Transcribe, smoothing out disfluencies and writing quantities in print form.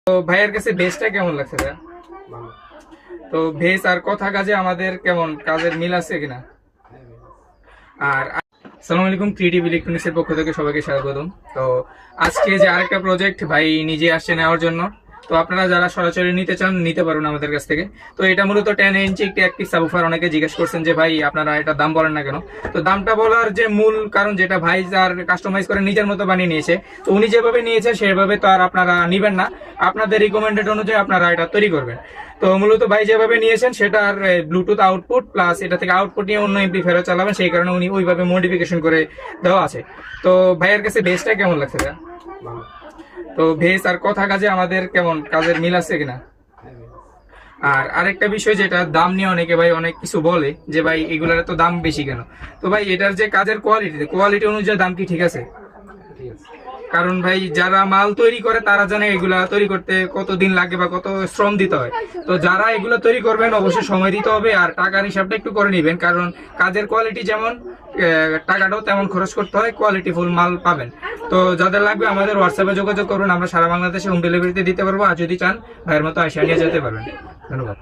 তো ভাইয়ের কাছে ভেজটা কেমন লাগছে ভাইয়া? ভালো। তো ভেজ আর কথা কাজে আমাদের কেমন কাজের মিল আছে কিনা? আর আসসালামু আলাইকুম, ক্রিয়েটিভ ইলেকট্রনিক্সের পক্ষ থেকে সবাইকে স্বাগতম। তো আজকে যে আরেকটা প্রজেক্ট ভাই নিজে আসছে নেওয়ার জন্য, তো আপনারা যারা সরাসরি নিতে চান নিতে পারুন আমাদের কাছ থেকে। তো এটা মূলত 10 ইঞ্চি একটি অ্যাক্টিভ সাবউফার। অনেকে জিজ্ঞেস করছেন যে ভাই আপনারা এটা দাম বলেন না কেন। তো দামটা বলার যে মূল কারণ, যেটা ভাই যার কাস্টমাইজ করে নিজের মতো বানিয়ে নিয়েছে, তো উনি যেভাবে নিয়েছে সেভাবে তো আর আপনারা নিবেন না, আপনাদের রিকমেন্ডেড অনুযায়ী আপনারা এটা তৈরি করবেন। তো মূলত ভাই যেভাবে নিয়েছেন সেটার ব্লুটুথ আউটপুট প্লাস এটা থেকে আউটপুট নিয়ে অন্য এমপ্লিফায়ার চালাবেন, সেই কারণে উনি ওইভাবে মডিফিকেশন করে দেওয়া আছে। তো ভাইয়ের কাছে ভেজটা কেমন লাগছে ভাইয়া? ভালো। তো ভেজ আর কথা কাজে আমাদের কেমন কাজের মিল আছে কিনা? আর আরেকটা বিষয়, যেটা দাম নিয়ে অনেকে ভাই অনেক কিছু বলে যে ভাই এগুলার তো দাম বেশি কেন। তো ভাই এটার যে কাজের কোয়ালিটি অনুযায়ী দাম কি ঠিক আছে? ঠিক আছে। কারণ ভাই যারা মাল তৈরি করে তারা জানে এগুলা তৈরি করতে কত দিন লাগে বা কত শ্রম দিতে হয়। তো যারা এগুলো তৈরি করবেন অবশ্যই সময় দিতে হবে, আর টাকার হিসাবটা একটু করে নেবেন, কারণ কাজের কোয়ালিটি যেমন টাকাটাও তেমন খরচ করতে হয়, কোয়ালিটি ফুল মাল পাবেন। তো যাদের লাগবে আমাদের হোয়াটসঅ্যাপে যোগাযোগ করুন, আমরা সারা বাংলাদেশে হোম ডেলিভারিতে দিতে পারবো। আর যদি চান ভাইয়ের মতো আইসা নিয়ে যেতে পারবেন। ধন্যবাদ।